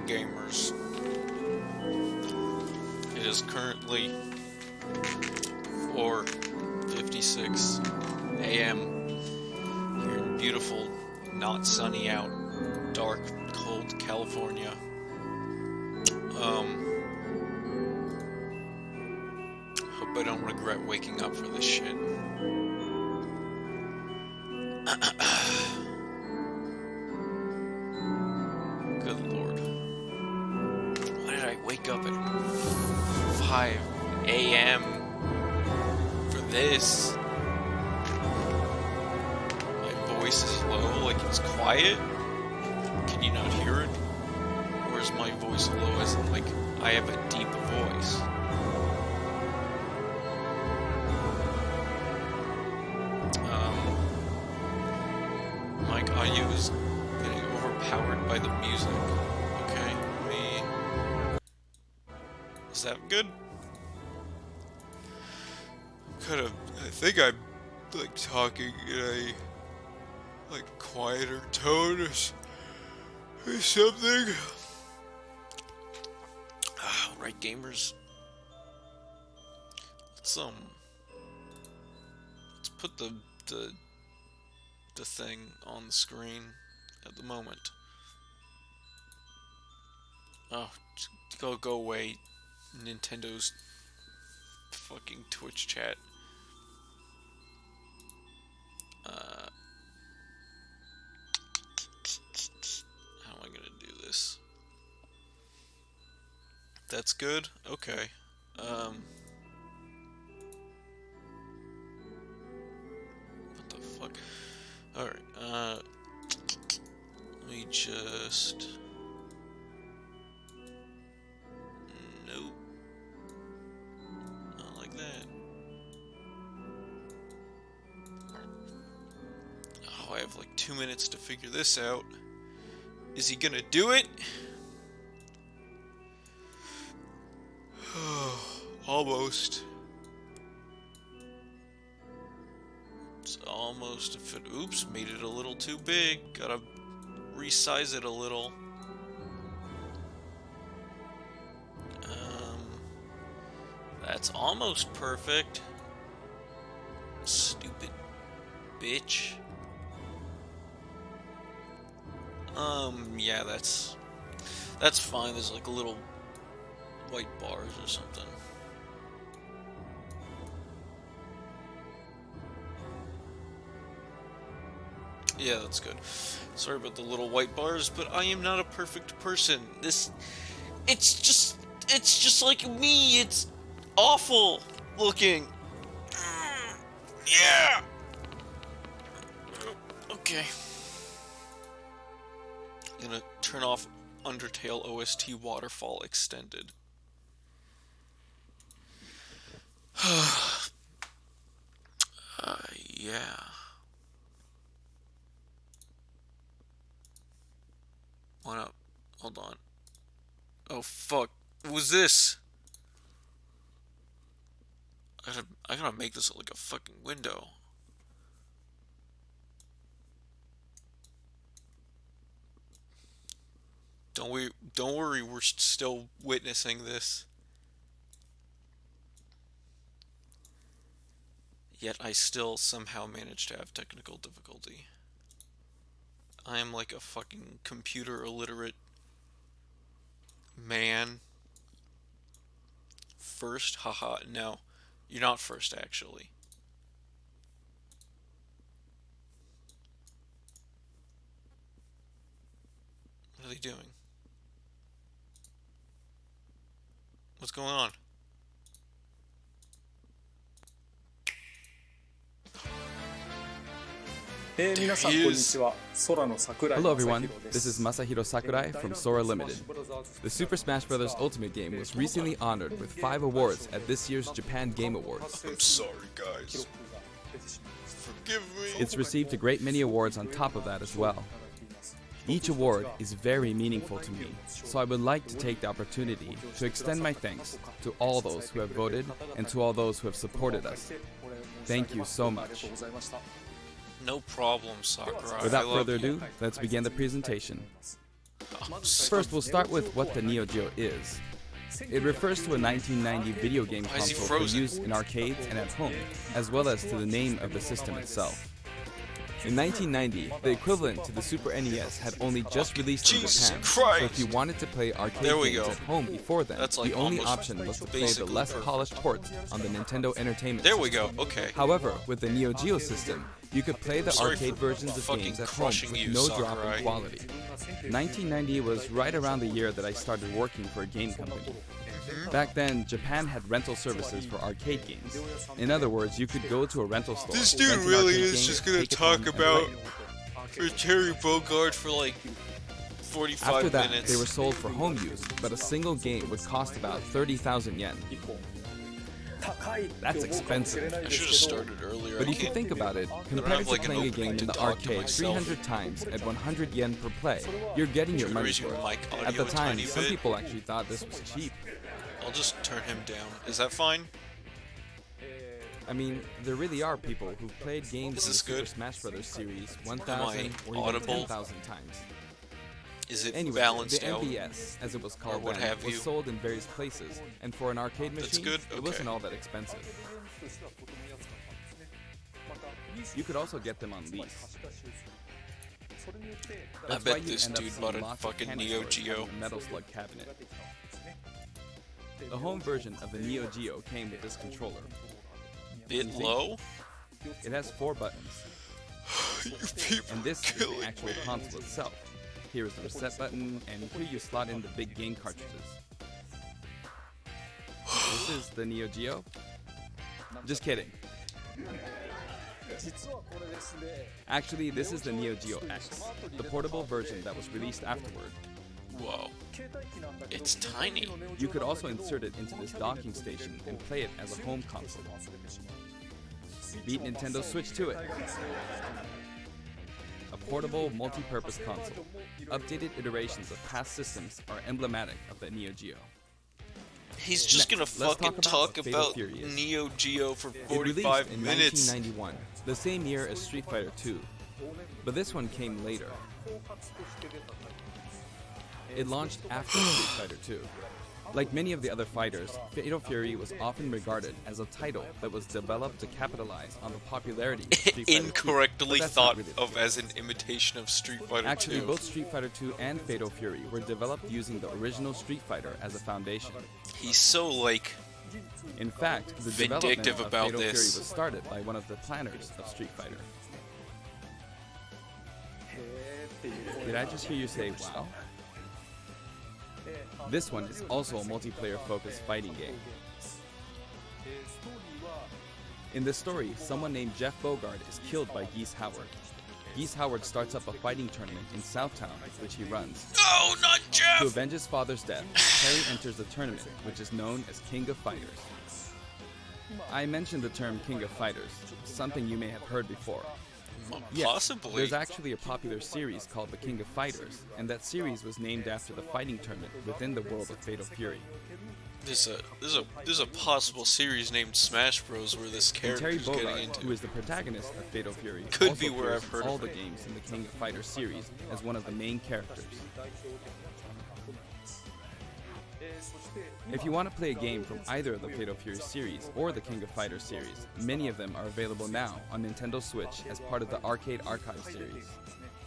gamers. It is currently 4:56 a.m. here in beautiful, not sunny out, dark, cold California. Hope I don't regret waking up for this shit. Good lord. Why did I wake up at 5 a.m. for this? My voice is low, like it's quiet? Can you not hear it? Or is my voice low as in, like, I have a deep voice? My audio is getting overpowered by the music. Okay, is that good? I think I'm, like, talking in a, like, quieter tone or something. Alright, gamers. Let's put the thing on the screen at the moment. Oh, go away, Nintendo's fucking Twitch chat. How am I gonna do this? That's good? Okay. What the fuck? Alright, let me just... Nope. Not like that. Oh, I have like 2 minutes to figure this out. Is he gonna do it? Almost. It's almost a fit. Oops, made it a little too big. Gotta resize it a little. That's almost perfect. Stupid bitch. Yeah, that's fine. There's like a little white bars or something. Yeah, that's good. Sorry about the little white bars, but I am not a perfect person. It's just like me. It's awful looking. Yeah. Okay. I'm gonna turn off Undertale OST Waterfall Extended. Yeah. Why not? Hold on. Oh fuck. What was this? I gotta make this like a fucking window. Don't worry, we're still witnessing this. Yet I still somehow manage to have technical difficulty. I am like a fucking computer illiterate man. First? Haha, no. You're not first, actually. What are they doing? What's going on? Hello everyone, this is Masahiro Sakurai from Sora Limited. The Super Smash Bros. Ultimate game was recently honored with 5 awards at this year's Japan Game Awards. I'm sorry, guys. Forgive me. It's received a great many awards on top of that as well. Each award is very meaningful to me, so I would like to take the opportunity to extend my thanks to all those who have voted and to all those who have supported us. Thank you so much. No problem, Sakurai. Without further ado, let's begin the presentation. First, we'll start with what the Neo Geo is. It refers to a 1990 video game Why is he console for frozen? use in arcades and at home, as well as to the name of the system itself. In 1990, the equivalent to the Super NES had only just released in Jesus Japan, Christ. so if you wanted to play arcade There we games go. at home before then, That's like the only almost option was to play the basically less perfect. polished ports on the Nintendo Entertainment There we System. go. Okay. However, with the Neo Geo system, you could play the Sorry arcade for versions of fucking games at home crushing with you, no drop Sakurai. in quality. 1990 was right around the year that I started working for a game company. Back then, Japan had rental services for arcade games. In other words, you could go to a rental store. This dude rent an really arcade is game, just gonna take it talk home, and about play. for Terry Bogard for like 45 After that, minutes. they were sold for home use, but a single game would cost about 30,000 yen. That's expensive. I should have started earlier. But I if you can't- think about it, have, compared to like, an playing a opening game to in the talk to arcade myself. 300 times at 100 yen per play, you're getting your Should we money's raise your worth. mic audio At the a time, tiny some bit? people actually thought this was cheap. I'll just turn him down. Is that fine? I mean, there really are people who've played games Is in the this Super good? Smash Bros. Series Am I 1,000 or even audible? 10,000 times. Is it Anyway, balanced the out? MVS, as it was called what then, have was you. sold in various places, and for an arcade That's machine, good? it wasn't Okay. all that expensive. You could also get them on lease. That's why bet you'd this end up dude seeing bought a lots of fucking candy Neo stores Geo. on the Metal Slug cabinet. The home version of the Neo Geo came with this controller. Bit Easy. low? It has 4 buttons, You people and this is killing the actual me. console itself. Here is the reset button, and here you slot in the big game cartridges. This is the Neo Geo. Just kidding. Actually, this is the Neo Geo X, the portable version that was released afterward. Whoa. It's tiny. You could also insert it into this docking station and play it as a home console. Beat Nintendo Switch to it. A portable, multi-purpose console. Updated iterations of past systems are emblematic of the Neo Geo. He's just gonna Next, let's fucking talk talk about Fatal about Fury is. Neo Geo for It 45 released in minutes. 1991, the same year as Street Fighter II, but this one came later. It launched after Street Fighter II. Like many of the other fighters, Fatal Fury was often regarded as a title that was developed to capitalize on the popularity of Street Fighter II, Incorrectly but that's not thought really the of as an imitation of Street Fighter Actually, 2. both Street Fighter II and Fatal Fury were developed using the original Street Fighter as a foundation. He's so like In fact, the Vindictive development of about Fatal Fury this. was started by one of the planners of Street Fighter. Did I just hear you say wow? This one is also a multiplayer-focused fighting game. In the story, someone named Jeff Bogard is killed by Geese Howard. Geese Howard starts up a fighting tournament in Southtown, which he runs. No, not To Jeff! avenge his father's death, Terry enters the tournament, which is known as King of Fighters. I mentioned the term King of Fighters, something you may have heard before. Yes, Possibly. there's actually a popular series called The King of Fighters, and that series was named after the fighting tournament within the world of Fatal Fury. There's a possible series named Smash Bros where this And character Terry is getting Bogard, into. who is the protagonist of Fatal Fury, Could also be where appears I've heard in all of the it. games in the King of Fighters series as one of the main characters. If you want to play a game from either of the Fatal Fury series or the King of Fighters series, many of them are available now on Nintendo Switch as part of the Arcade Archive series.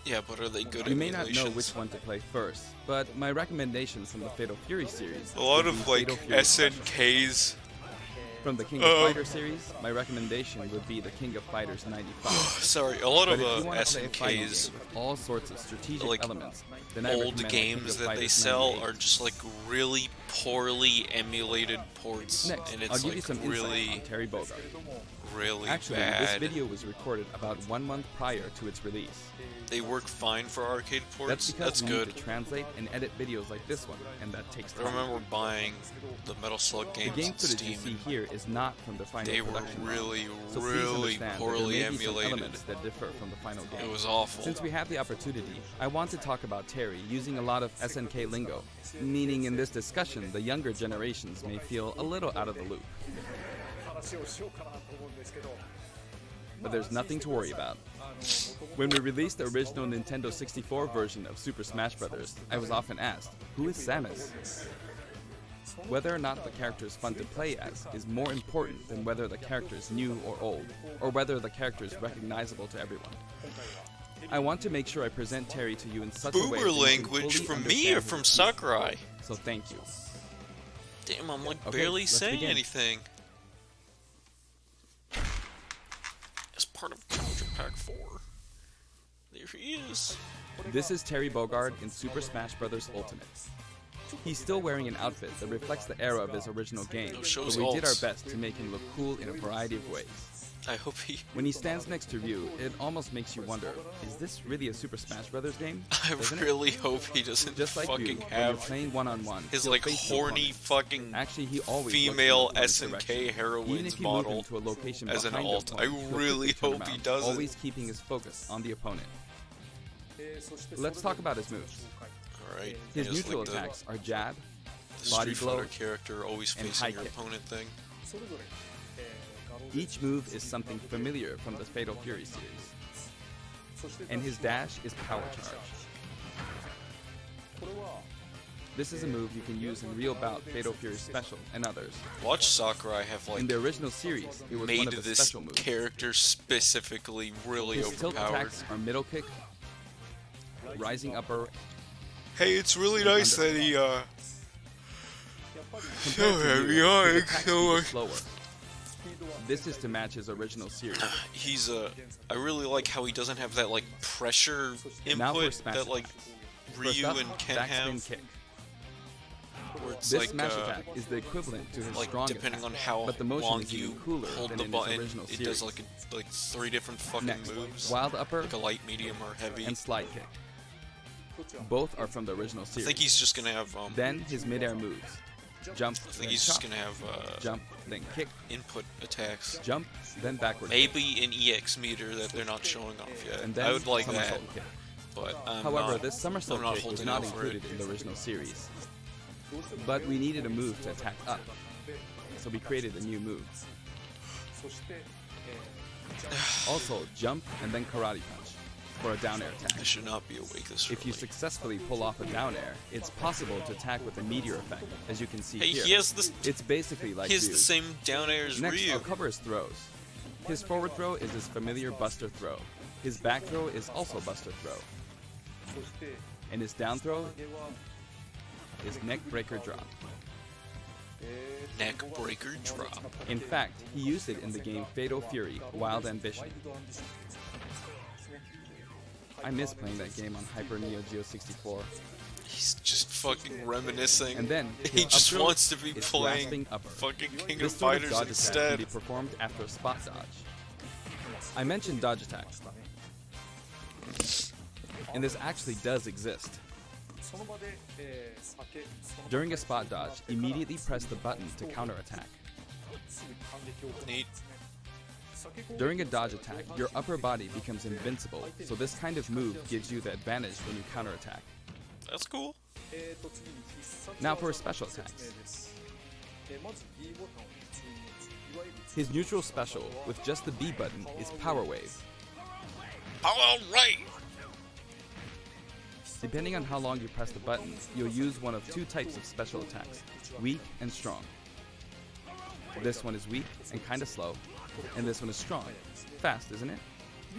Yeah, but are they good You may not emulations? know which one to play first, but my recommendations from the Fatal Fury series A lot would of be like Fatal Fury Special. SNKs. From the King of Fighters series, my recommendation would be the King of Fighters 95. Sorry, a lot But of if you want to play a fighting SNKs. game with all sorts of strategic Like, elements, then I Old recommend the games King of that they Fighters sell 98. are just like really poorly emulated ports, Next, and I'll it's give you like some insight really, on Terry Bogard. really Actually, bad. this video was recorded about 1 month prior to its release. They work fine for arcade ports. That's because we good. need to translate and edit videos like this one, and that takes I time. remember buying the Metal Slug The games game on footage you Steam. see here is not from the final They were production run, really, so please really understand that poorly there may be some emulated. elements that differ from the final game. It was awful. Since we have the opportunity, I want to talk about Terry using a lot of SNK lingo, meaning in this discussion the younger generations may feel a little out of the loop. but there's nothing to worry about. When we released the original Nintendo 64 version of Super Smash Bros., I was often asked, who is Samus? Whether or not the character is fun to play as is more important than whether the character is new or old, or whether the character is recognizable to everyone. I want to make sure I present Terry to you in such a way Boomer that you can language fully from me understand or his from appeal. Sakurai? So thank you. Damn, I'm like Okay, barely let's saying begin. anything. As part of Counter Pack 4. There he is. This is Terry Bogard in Super Smash Bros. Ultimate. He's still wearing an outfit that reflects the era of his original game, but shows we did our alts. best to make him look cool in a variety of ways. I hope he... When he stands next to Ryu, it almost makes you wonder, is this really a Super Smash Bros. Game? I Doesn't it? really hope he doesn't Just like fucking you, when you're have playing one-on-one, his he'll like face the horny opponent. fucking Actually, he always female looks in the opponent's SNK direction. Even heroines if you move him model to a location as an behind alt. the I opponent, he'll really quickly turn hope he around, doesn't. always keeping his focus on the opponent. Let's talk about his moves. Alright. His he has, neutral like, the- attacks are jab, the body Street blow, Fighter character always and facing high your kick. opponent thing. Each move is something familiar from the Fatal Fury series. And his dash is Power Charge. This is a move you can use in Real Bout, Fatal Fury Special, and others. Watch Sakurai have In like the original series, it was made one of the this special moves. character specifically really His tilt overpowered. attacks are middle kick, rising upper, Hey, it's really and nice under. that he compared to heavy Ryu, on his it, attack so speed is slower. This is to match his original series. he's I really like how he doesn't have that like pressure Now for input smash that like First Ryu up, and Ken backspin have. kick. Where it's This like smash attack is the equivalent to his like strong depending attack, on how but the motion long is you even cooler hold than the in button, his original it series. does like 3 different fucking Next, moves. wild upper Like a light, medium, or heavy. and slide kick. Both are from the original I series. think he's just gonna have Then his midair moves. Jump, I think then he's just chop. gonna have Jump, then kick, input attacks. jump, then backward kick, Maybe an EX meter that they're not showing off yet. and then I would like that, somersault kick. but I'm However, not, this somersault I'm not kick was holding not out for it. included in the original series. But we needed a move to attack up, so we created a new move. Also, jump and then karate punch for a down air I attack. should not be awake this If you early. successfully pull off a down air, it's possible to attack with a meteor effect, as you can see Hey, here. he has this. It's basically like He has Ryu. the same down air as Next, Ryu. I'll cover his throws. His forward throw is his familiar Buster throw. His back throw is also Buster throw. And his down throw is neck breaker drop. Neck breaker drop. In fact, he used it in the game Fatal Fury Wild Ambition. I miss playing that game on Hyper Neo Geo 64. He's just fucking reminiscing. And then he his just up throw wants to be is playing grasping upper. fucking King This of sort of Fighters dodge attack can be instead. performed after a spot dodge. I mentioned dodge attack, and this actually does exist. During a spot dodge, immediately press the button to counterattack. Neat. During a dodge attack, your upper body becomes invincible, so this kind of move gives you the advantage when you counterattack. That's cool. Now for his special attacks. His neutral special, with just the B button, is Power Wave. Alright! Depending on how long you press the button, you'll use one of two types of special attacks, weak and strong. This one is weak and kinda slow, and this one is strong. Fast, isn't it?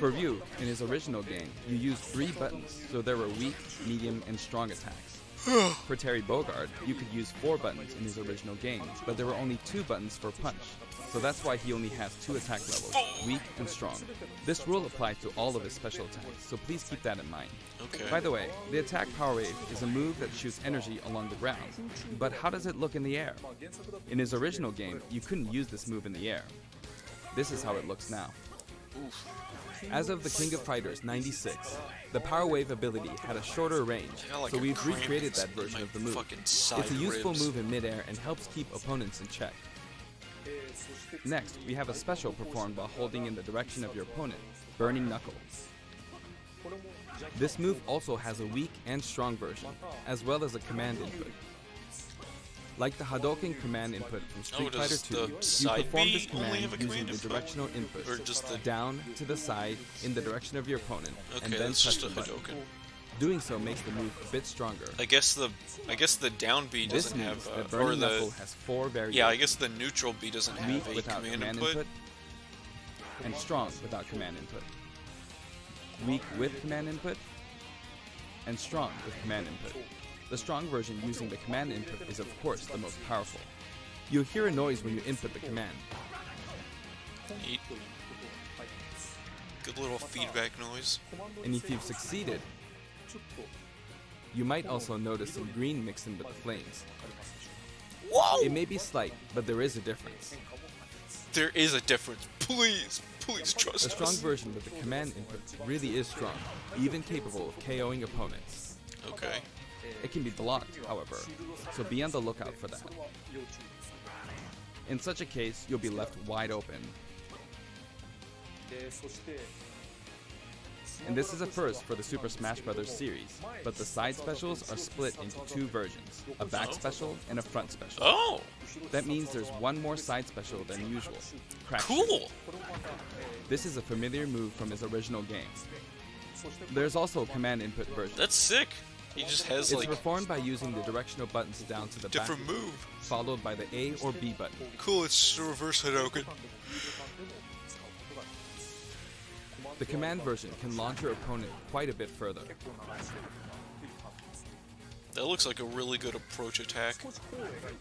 For Ryu, in his original game, you used 3 buttons, so there were weak, medium, and strong attacks. For Terry Bogard, you could use 4 buttons in his original game, but there were only 2 buttons for punch, so that's why he only has 2 attack levels, weak and strong. This rule applies to all of his special attacks, so please keep that in mind. Okay. By the way, the attack Power Wave is a move that shoots energy along the ground, but how does it look in the air? In his original game, you couldn't use this move in the air. This is how it looks now. As of the King of Fighters 96, the Power Wave ability had a shorter range, I got like so a we've cramp recreated that in version my of the move. fucking side It's a useful ribs. move in midair and helps keep opponents in check. Next, we have a special performed while holding in the direction of your opponent, Burning Knuckle. This move also has a weak and strong version, as well as a command input. Like the Hadouken command input from Street Fighter does 2, the you side perform B this only command have a using command the input? directional input, Or just the... down to the side in the direction of your opponent, and Okay, then that's press just a the button. Hadouken. Doing so makes the move a bit stronger. I guess the down B This doesn't means have... that or Burning the... Knuckle has 4 variations. Yeah, I guess the neutral B doesn't Weak have a without command command input. and strong without command input. Weak with command input, and strong with command input. The strong version using the command input is of course the most powerful. You'll hear a noise when you input the command. Neat. Good little feedback noise. And if you've succeeded, you might also notice some green mixed in with the flames. Whoa! It may be slight, but there is a difference. There is a difference. Please trust The strong us. version with the command input really is strong, even capable of KOing opponents. Okay. It can be blocked, however, so be on the lookout for that. In such a case, you'll be left wide open. And this is a first for the Super Smash Bros. Series, but the side specials are split into 2 versions, a back special and a front special. Oh! That means there's one more side special than usual. Crack Cool! Shoot. This is a familiar move from his original game. There's also a command input version. That's sick! He just has, It's like, performed by using the directional buttons down to the back, different move. followed by the A or B button. Cool, it's just a reverse Hadouken. The command version can launch your opponent quite a bit further. That looks like a really good approach attack.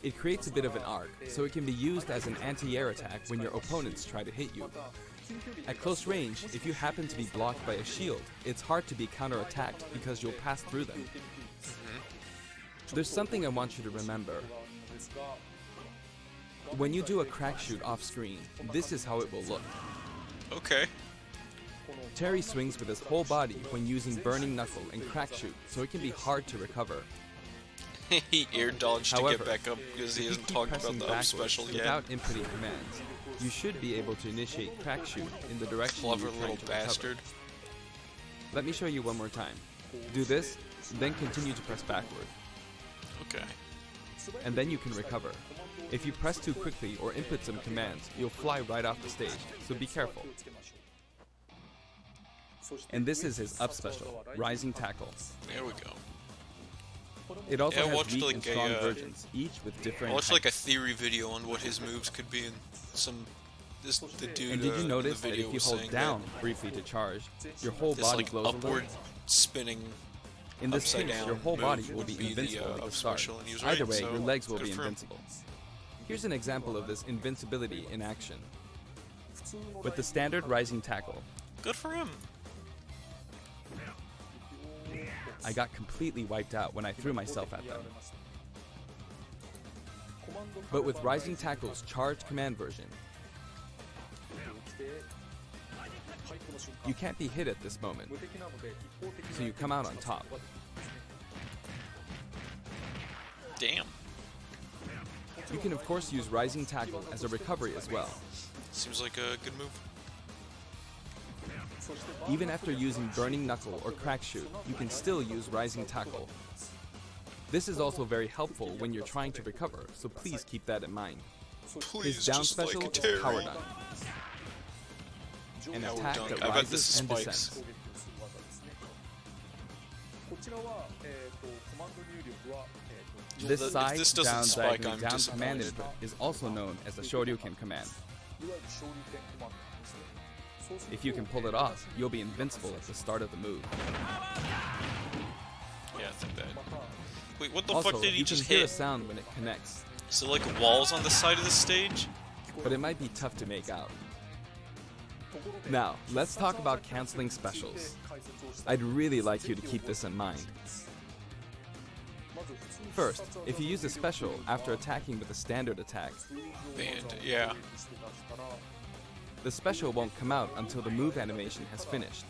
It creates a bit of an arc, so it can be used as an anti-air attack when your opponents try to hit you. At close range, if you happen to be blocked by a shield, it's hard to be counter-attacked because you'll pass through them. There's something I want you to remember. When you do a crack shoot off screen, this is how it will look. Okay. Terry swings with his whole body when using Burning Knuckle and Crack Shoot, so it can be hard to recover. He air dodged However, to get back up because he if you hasn't keep talked about pressing the up backwards special yet. without inputting commands, you should be able to initiate Crack Shoot in the direction Clever you're trying little to recover. bastard. Let me show you one more time. Do this, then continue to press backward, Okay. and then you can recover. If you press too quickly or input some commands, you'll fly right off the stage, so be careful. And this is his up special, Rising Tackle. There we go. It also Yeah, I has watched weak like and strong a, versions, each with I different watched like a heights. theory video on what his moves could be, and the dude And did you in notice the that video if you was hold saying down briefly to charge, your whole that this body like glows a little? upward spinning In this upside case, down your whole move body will would be be invincible the at the up start. special, and he was Either right, way, so your legs will good be for him. invincible. Here's an example of this invincibility in action. With the standard Rising Tackle, Good for him. I got completely wiped out when I threw myself at them. But with Rising Tackle's charged command version, you can't be hit at this moment, so you come out on top. Damn. You can of course use Rising Tackle as a recovery as well. Seems like a good move. Even after using Burning Knuckle or Crack Shoot, you can still use Rising Tackle. This is also very helpful when you're trying to recover, so please keep that in mind. Please, His down just special like is Terry. Power Dunk, an Power attack Dunk. that I bet this rises is and spikes. descends. This If side this doesn't down spike, diagonally I'm down disappointed. command input is also known as the Shoryuken command. If you can pull it off, you'll be invincible at the start of the move. Yeah, I think that. Wait, what the Also, fuck did he you can just hear a hit? sound when it connects, Is it like walls on the side of the stage? but it might be tough to make out. Now, let's talk about canceling specials. I'd really like you to keep this in mind. First, if you use a special after attacking with a standard attack, Banned, yeah. the special won't come out until the move animation has finished.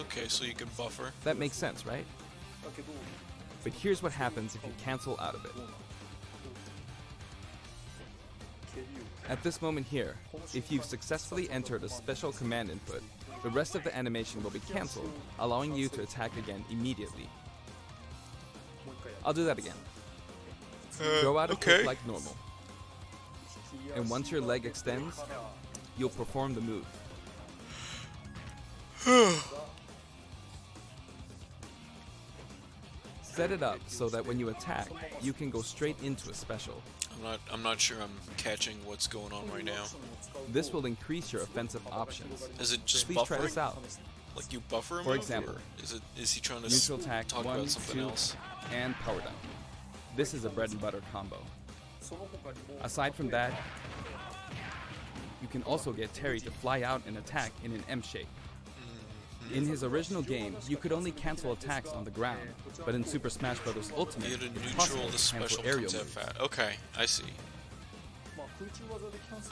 Okay, so you can buffer. That makes sense, right? But here's what happens if you cancel out of it. At this moment here, if you've successfully entered a special command input, the rest of the animation will be cancelled, allowing you to attack again immediately. I'll do that again. Throw out a okay. kick like normal. And once your leg extends, you'll perform the move. Set it up so that when you attack, you can go straight into a special. I'm not sure I'm catching what's going on right now. This will increase your offensive options. Is it just Please buffering? try this out. Like you buffer him? For up, example, or is he trying to Neutral attack talk 1, about something 2, else? and power down. This is a bread and butter combo. Aside from that, you can also get Terry to fly out and attack in an M shape. In his original game, you could only cancel attacks on the ground, but in Super Smash Bros. Ultimate, You had to it's neutral possible the to cancel special aerial comes at moves. fat. Okay, I see.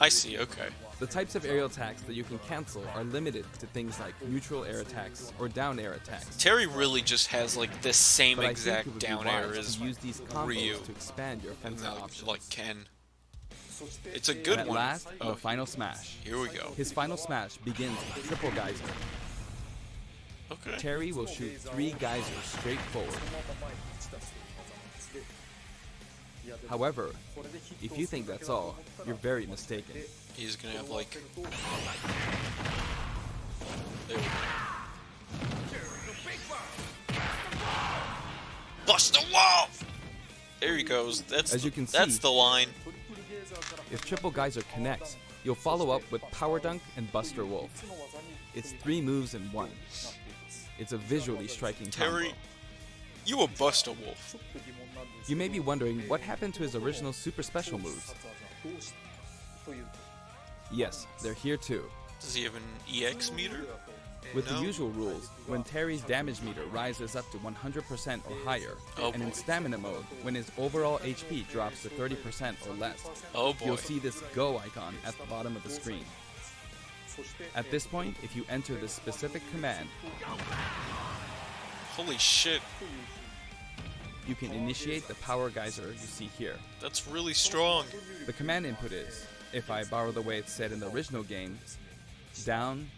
I see, okay. The types of aerial attacks that you can cancel are limited to things like neutral air attacks or down air attacks. Terry really just has like the same But I think it exact would be down air wise as to use these combos Ryu. to expand your offensive No, options. like Ken. It's a And good at one. last, Oh, the final smash. here we go. His final smash begins with triple geyser. Okay. Terry will shoot 3 geysers straight forward. However, if you think that's all, you're very mistaken. He's gonna have like. There we go. Bust the wall! There he goes. That's As you can that's see- the line. If triple geyser connects, you'll follow up with power dunk and Buster Wolf. It's 3 moves in 1. It's a visually striking combo. Terry, you a Buster Wolf. You may be wondering what happened to his original super special moves. Yes, they're here too. Does he have an EX meter? With No. the usual rules, when Terry's damage meter rises up to 100% or higher, Oh and in boy. stamina mode, when his overall HP drops to 30% or less, Oh boy. you'll see this go icon at the bottom of the screen. At this point, if you enter the specific command, Holy shit. you can initiate the power geyser you see here. That's really strong. The command input is, if I borrow the way it's said in the original game, down,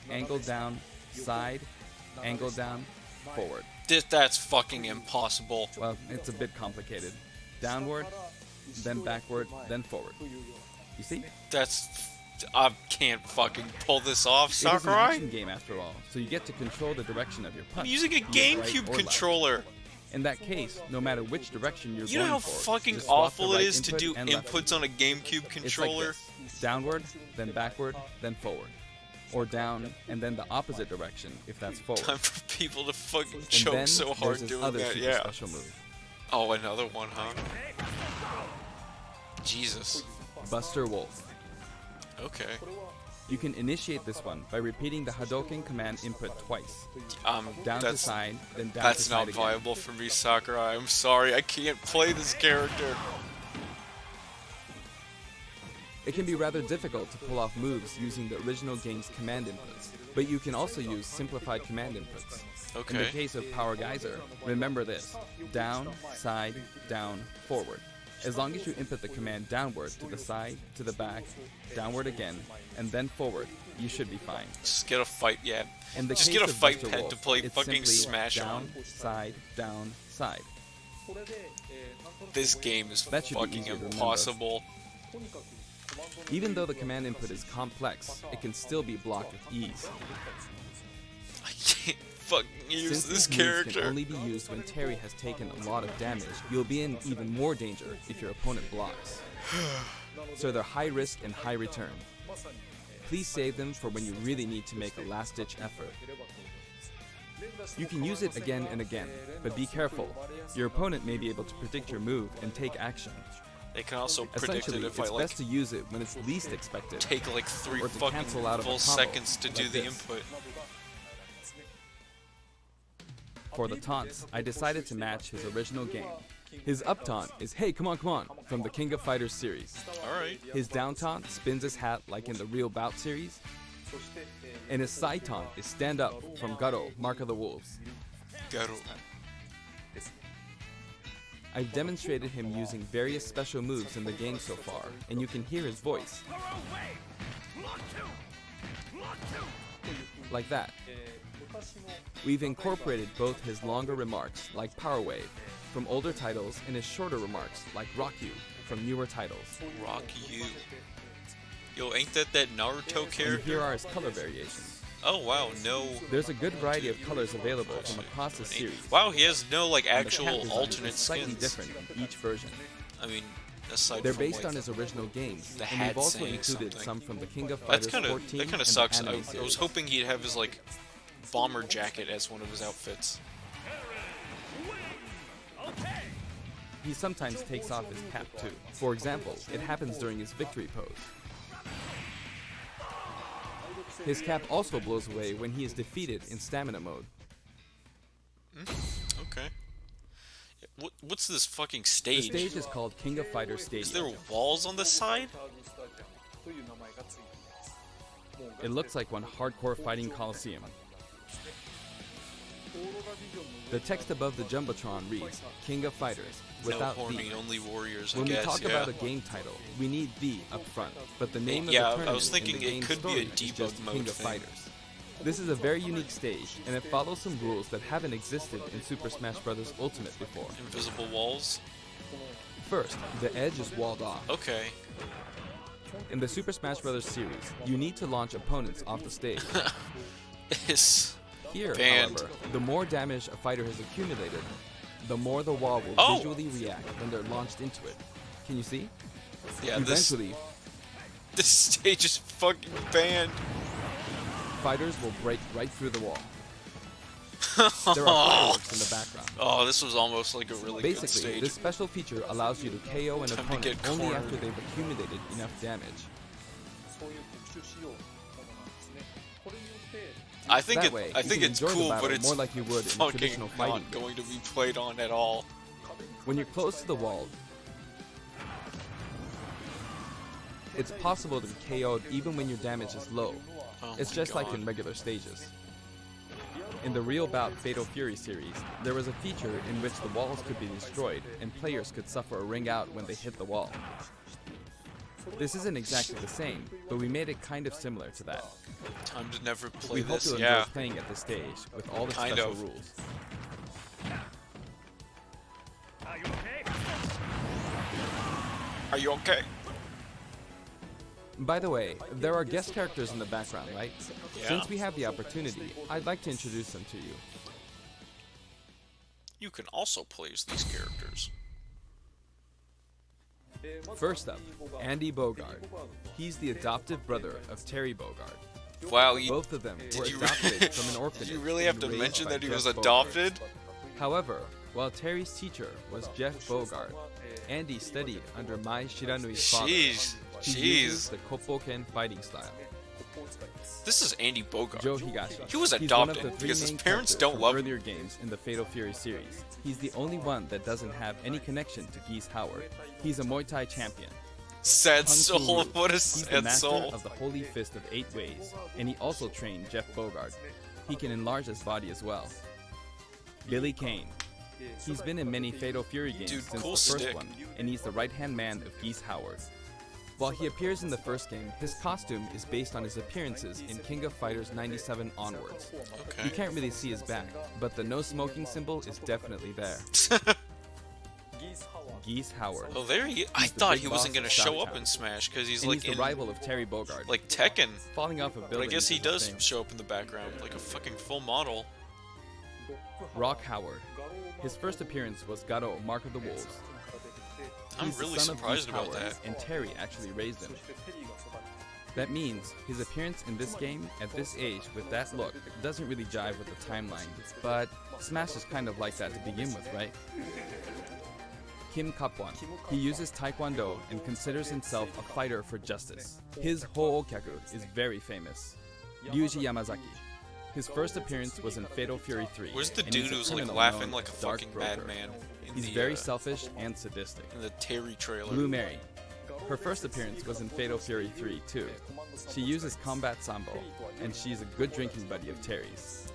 angle down, side, angle down, forward. That's fucking impossible. Well, it's a bit complicated. Downward, then backward, then forward. You see? That's. I can't fucking pull this off, It is an Sakurai. action game after all, so you get to control the direction of your punch. I'm using a be it right GameCube or left. controller. In that case, no matter which direction you're You going know how for, fucking just swap awful the it right is to input do and left inputs on a GameCube It's controller? like this. Downward, then backward, then forward. Or down, and then the opposite direction, if that's forward. Time for people to fucking And choke then so there's hard this doing other that. super Yeah. special move, Oh, another one, huh? Jesus. Buster Wolf. Okay. You can initiate this one by repeating the Hadouken command input twice. Down to That's side, then down to that's side not again. viable for me, Sakurai. I'm sorry, I can't play this character. It can be rather difficult to pull off moves using the original game's command inputs, but you can also use simplified command inputs. In the Okay. case of Power Geyser, remember this: down, side, down, forward. As long as you input the command downward, to the side, to the back, downward again, and then forward, you should be fine. Just get a fight, yeah. In the Just case get a of fight Buster pad Wolf, to play it's fucking simply Smash down, on. side, down, side. This game is That should be fucking easier to remember. impossible. Even though the command input is complex, it can still be blocked with ease. I can't fucking use Since this these moves can character. only be used when Terry has taken a lot of damage, you'll be in even more danger if your opponent blocks. So they're high risk and high return. Please save them for when you really need to make a last-ditch effort. You can use it again and again, but be careful. Your opponent may be able to predict your move and take action. They can also predict it Essentially, if it's I like best to use it when it's least expected. take like 3 or to fucking cancel out of a full combo, seconds to do like the this. input. For the taunts, I decided to match his original game. His up taunt is "Hey, come on," from the King of Fighters series. Alright. His down taunt spins his hat like in the Real Bout series. And his side taunt is "Stand Up" from Garo, Mark of the Wolves. Garo. I've demonstrated him using various special moves in the game so far, and you can hear his voice. Like that. We've incorporated both his longer remarks, like Power Wave, from older titles and his shorter remarks like Rock You from newer titles. Rock you. Yo, ain't that Naruto And character? here are his color variations. Oh wow, no. There's a good variety of colors available from across the series. Wow, he has no like and the cat actual design alternate is slightly skins. different in each version. I mean, aside They're from based like, on his original games, the and hat we've also saying included something. some from the King of That's Fighters kind 14 of and the sucks. anime I was series. hoping he'd have his like bomber jacket as one of his outfits. He sometimes takes off his cap too. For example, it happens during his victory pose. His cap also blows away when he is defeated in stamina mode. Okay. What's this fucking The stage? stage is called King of Fighters Is Stadium. there walls on the side? It looks like one hardcore fighting coliseum. The text above the Jumbotron reads, King of Fighters, No without horny, the. only warriors, I When we guess, talk yeah. about a game title, we need the up front, but the name Yeah, I of the tournament was thinking in the it game could be a story is debug just mode King of thing. Fighters. This is a very unique stage, and it follows some rules that haven't existed in Super Smash Bros. Ultimate before. Invisible walls? First, the edge is walled off. Okay. In the Super Smash Bros. Series, you need to launch opponents off the stage. It's Here, banned. however, the more damage a fighter has accumulated, the more the wall will Oh! visually react when they're launched into it. Can you see? Yeah, this Eventually, stage is fucking banned. fighters will break right through the wall. There are fireworks in the background. Oh, this was almost like a really good Basically, stage. this special feature allows you to KO an Time to opponent get only cornered. after they've accumulated enough damage. I think That way, I you think can it's enjoy the cool, battle but it's more like you would in a fucking traditional fighting not game. going to be played on at all. When you're close to the wall, it's possible to be KO'd even when your damage is low. Oh It's my just like God. in regular stages. In the Real Bout Fatal Fury series, there was a feature in which the walls could be destroyed and players could suffer a ring out when they hit the wall. This isn't exactly the same, but we made it kind of similar to that. Time to never play We hope this. you'll Yeah. enjoy playing at this stage with all the Kind special of. rules. Are you okay? By the way, there are guest characters in the background, right? Yeah. Since we have the opportunity, I'd like to introduce them to you. You can also play as these characters. First up, Andy Bogard. He's the adoptive brother of Terry Bogard. Wow, Both of them were you- adopted from an orphanage. did you really have and to raised mention by that he Jeff was Bogard. adopted? However, while Terry's teacher was Jeff Bogard, Andy studied under Mai Shiranui's father. Jeez, He uses jeez. the Koppoken fighting style. This is Andy Bogart. Joe Higashi. He was He's one of adopted the three because his main parents characters don't from love him. earlier games in the Fatal Fury series. He's the only one that doesn't have any connection to Geese Howard. He's a Muay Thai champion. Sad Kung Fu soul. Roo. What a He's the sad master soul. of the Holy Fist of 8 Ways, and he also trained Jeff Bogard. He can enlarge his body as well. Billy Kane. He's been in many Fatal Fury games Dude, since cool the first stick. one, and he's the right-hand man of Geese Howard. While he appears in the first game, his costume is based on his appearances in King of Fighters 97 onwards. You Okay. can't really see his back, but the no smoking symbol is definitely there. Geese Howard. Oh, there he. I He's the thought big he wasn't boss gonna of show South up Town. in Smash because he's And like he's the in rival of Terry Bogard. like Tekken. Falling off of But I buildings guess he is a does thing. show up in the background like a fucking full model. Rock Howard. His first appearance was Garo, Mark of the Wolves. I'm He's the really son of surprised Geese about Howard, that. and Terry actually raised him. That means his appearance in this game at this age with that look doesn't really jive with the timeline, but Smash is kind of like that to begin with, right? Kim Kapwan. He uses Taekwondo and considers himself a fighter for justice. His Ho'okyaku is very famous. Ryuji Yamazaki. His first appearance was in Fatal Fury 3. Where's the and dude he's a who's like criminal laughing known like a as Dark fucking Broker. madman in He's the very selfish and sadistic. in the Terry trailer? Blue Mary. Her first appearance was in Fatal Fury 3 too. She uses combat sambo, and she's a good drinking buddy of Terry's.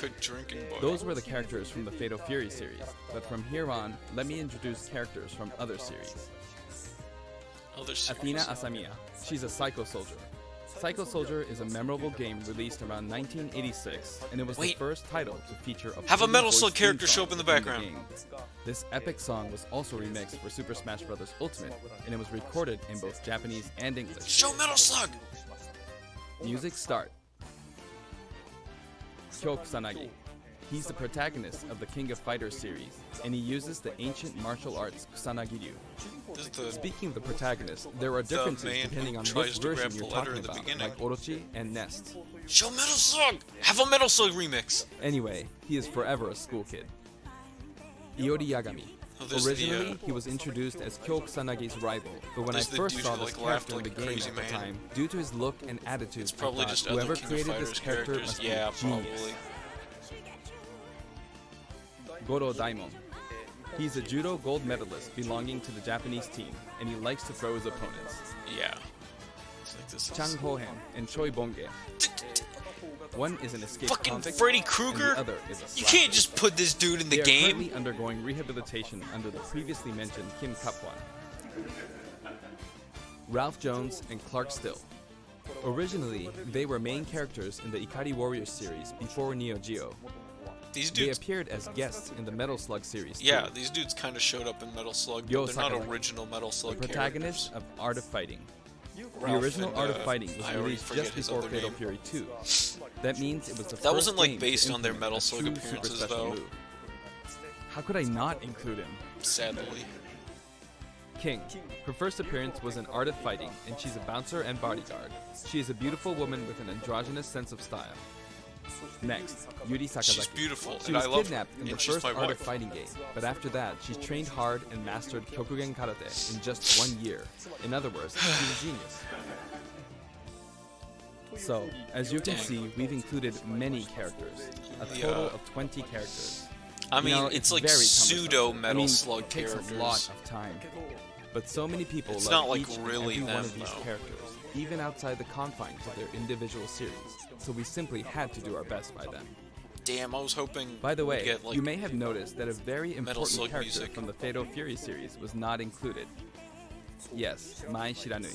Good drinking buddy. Those were the characters from the Fatal Fury series, but from here on, let me introduce characters from other series. Other series. Athena Asamiya. She's a psycho soldier. Psycho Soldier is a memorable game released around 1986, and it was the Wait. first title to feature a Have a fully Metal voiced Slug theme character song show up in the within background. game. This epic song was also remixed for Super Smash Bros. Ultimate, and it was recorded in both Japanese and English. Show Metal Slug! Music start. Kyo Kusanagi. He's the protagonist of the King of Fighters series, and he uses the ancient martial arts Kusanagi-ryu. This is the Speaking of the protagonist, there are differences man depending who on tries which to version grab you're the letter talking in the about, beginning. like Orochi and Nest. Show Metal Slug! Have a Metal Slug remix! Anyway, he is forever a school kid. Iori Yagami. Oh, this is the, Originally, he was introduced as Kyo Kusanagi's rival, but when I This is the first dude saw who, this like, laughed character in the like a game crazy at the man. time, due to his look and attitude, It's probably I thought just whoever other King of created Fighters this character characters. must Yeah, be genius. probably. Goro Daimon. He's a judo gold medalist belonging to the Japanese team, and he likes to throw his opponents. Yeah. It's like this Chang is... Hohen and Choi Bonge. One is an escaped Fucking convict, Freddy and Krueger? the other is a You slacker. can't just put this dude in the They are game! currently undergoing rehabilitation under the previously mentioned Kim Kapwan. Ralph Jones and Clark Still. Originally, they were main characters in the Ikari Warriors series before Neo Geo. These They dudes... appeared as guests in the Metal Slug series Yeah, too. these dudes kind of showed up in Metal Slug, Yo but they're not Sakalaki, original Metal the Slug protagonist of Art of Fighting. The Ralph original and, Art of Fighting was I already released forget just his before other Fatal name. Fury 2. That means it was the That first wasn't, like, game to based on their implement Metal a Slug true super appearances, special though. move. How could I not include him? Sadly. King. Her first appearance was in Art of Fighting, and she's a bouncer and bodyguard. She is a beautiful woman with an androgynous sense of style. Next, Yuri Sakazaki. She's beautiful, She and was I love her, kidnapped in the and she's first my Art of wife. Fighting game, but after that, she trained hard and mastered Kyokugen Karate in just 1 year. In other words, she's a genius. So, as you can Dang. see, we've included many characters, a total of 20 characters. I mean, You know, it's like very cumbersome. pseudo Metal I mean, Slug it takes characters. a lot of time. But so many people It's love not like each and really every one them, of these though. characters, even outside the confines of their individual series. So we simply had to do our best by them. Damn, I was hoping By the we'd way, get, like, you may have noticed that a very Metal important Slug character music. from the Fatal Fury series was not included. Yes, Mai Shiranui.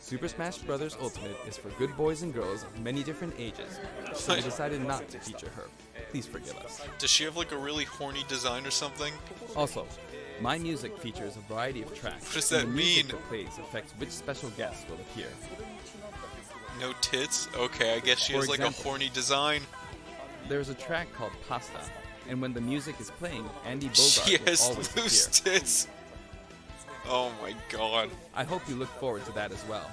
Super Smash Bros. Ultimate is for good boys and girls of many different ages, so we decided not to feature her. Please forgive us. Does she have like a really horny design or something? Also, my music features a variety of tracks. What does and that the music mean? that plays affects which special guests will appear. No tits? Okay, I guess she For has like a example. horny design. There's a track called Pasta, and when the music is playing, Andy She Bogart will has always loose appear. tits. Oh my god. I hope you look forward to that as well.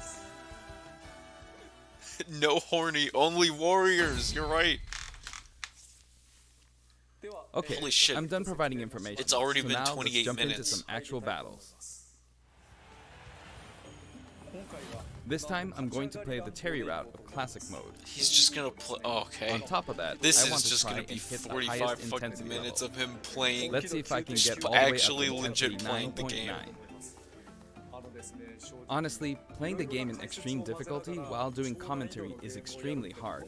No horny, only warriors. You're right. Okay, Holy shit. I'm done providing information. It's already so been now 28 let's jump into minutes. some actual battles. This time, I'm going to play the Terry route of Classic Mode. He's just gonna play. Oh, okay. On top of that, This I want is to just try gonna and be hit the 45 highest fucking intensity minutes level. of him playing. Let's see if I can Just get all the way up actually to legit intensity playing the game. 9.9. Honestly, playing the game in extreme difficulty while doing commentary is extremely hard.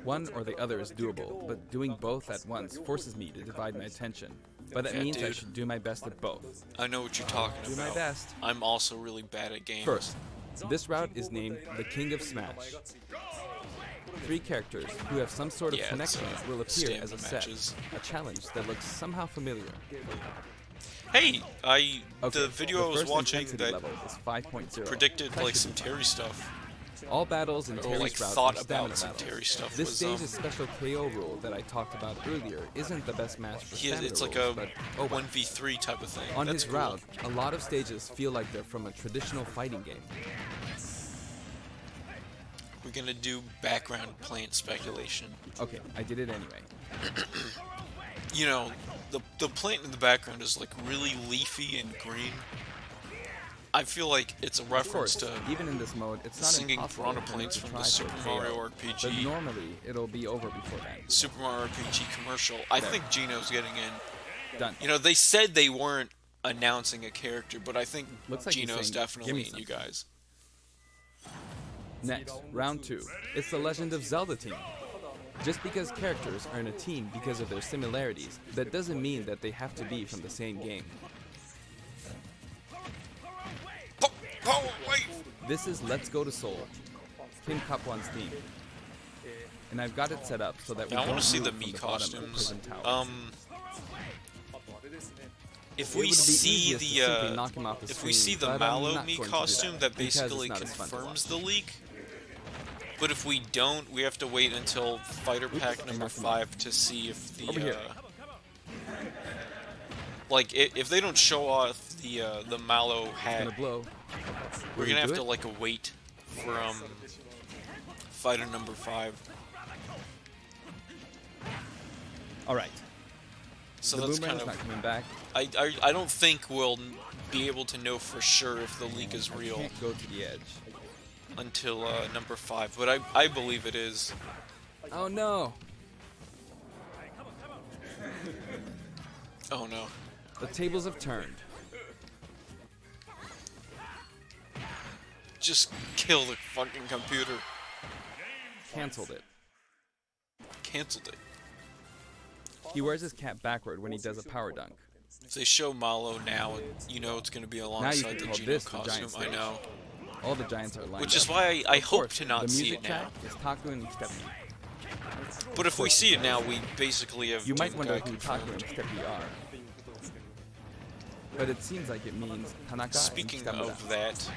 One or the other is doable, but doing both at once forces me to divide my attention. But that Yeah, means I dude. should do my best at both. I know what you're talking Do about. my best. I'm also really bad at games. First, this route is named the King of Smash. 3 characters who have some sort of Yeah, it's, connection will appear as a stamina set, matches. a challenge that looks somehow familiar. Hey, Okay, the video I was first watching intensity that level is 5.0. predicted That like should some be Terry stuff. fine. All battles in Or, Terry's like, route thought are about stamina some battles. Terry stuff This was, stage's special KO rule that I talked about earlier isn't the best match for stamina It's like rules, a but oh well. 1v3 type of thing. On That's his cool. route, a lot of stages feel like they're from a traditional fighting game. We're gonna do background plant speculation. Okay, I did it anyway. You know, the plant in the background is like really leafy and green. I feel like it's a Of reference course, to even in this mode, it's not singing impossible piranha for it plants to from try the for Super a KO, Mario But RPG. normally, it'll be over before that. Super Mario RPG commercial. I There. think Gino's getting in. Done. You know, they said they weren't announcing a character, but I think Looks like he's Gino's saying, definitely "Give in me you guys. Next, round 2. It's the Legend of Zelda team. Just because characters are in a team because of their similarities, that doesn't mean that they have to be from the same game. Oh, wait! This is Let's Go to Seoul, Kim Kapwan's theme. And I've got it set up so that we I don't want to see the move Mii from the bottom of the costumes. prison tower. If It we would be see easiest to simply knock him off the if we screen, see the but I'm Mallow not Mii going to do costume, that because it's basically not as fun to confirms watch. the leak. But if we don't, we have to wait until Fighter Pack number knocked him off. 5 to see if the Over here. like if they don't show off the Mallow hat, Gonna blow. we're gonna have to like wait for Fighter number 5. All right. So The that's boomerang's kind of not coming back. I don't think we'll be able to know for sure if the leak is real Can't go to the edge. until number 5, but I believe it is. Oh no! Oh no. The tables have turned. Just kill the fucking computer. Cancelled it. Cancelled it. He wears his cap backward when he does a power dunk. If they show Mallow now, you know it's going to be alongside the call Geno this the costume. giant I stage. know. All the giants are lined Which is up. why I Of hope course, to not the see music it now. track is Taku and Steppy. But if we see it now, we basically have You might Tenkai wonder who Taku confirmed. and Steppy are. But it seems like it means Tanaka Speaking and Kitamura. of that,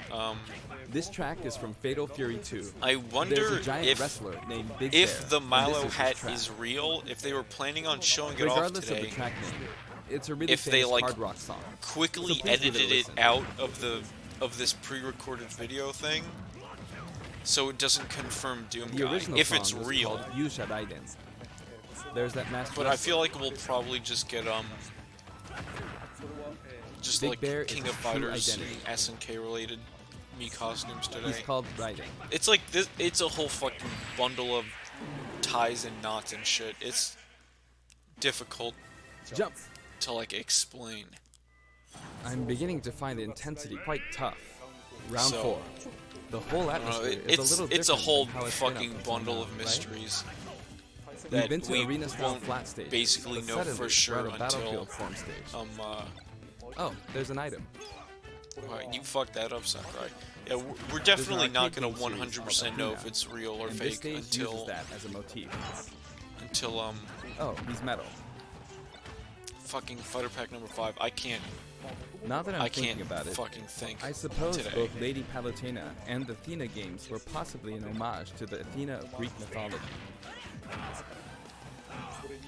This track is from Fatal Fury 2. I There's wonder a giant if wrestler named Big if Bear, the and Milo this is his hat track. is real, if they were planning on showing it off Regardless of today, the track name, it's a really if they, famous like, hard rock song. quickly So please give it a edited it listen. out of this pre-recorded video thing, so it doesn't confirm Doom The Guy original if song it's was real. called Yusha Raiden. There's that master But I wrestler. feel like we'll probably just get just Big like Bear King is of his true Fighters identity. SNK related Mii costumes today. He's called Raiden. It's like this. It's a whole fucking bundle of ties and knots and shit. It's difficult Jump! to like explain. I'm beginning to find the intensity quite tough. Round So, 4. The whole I don't know, atmosphere is a it's little a different whole than how it's been up fucking until bundle now, of right? mysteries We've that been to we arena style won't flat stage. basically but know suddenly for we're sure at a until battlefield form stage. Oh, there's an item. Alright, you fucked that up, Sakurai. Yeah, we're definitely arcade not gonna game series 100% know called if Athena, it's real or And this fake stage until uses that as a motif. until Oh, he's metal. fucking Fighter Pack number 5. I can't Now that I'm I thinking can't about it, fucking think. I suppose today. both Lady Palutena and the Athena games were possibly an homage to the Athena of Greek mythology.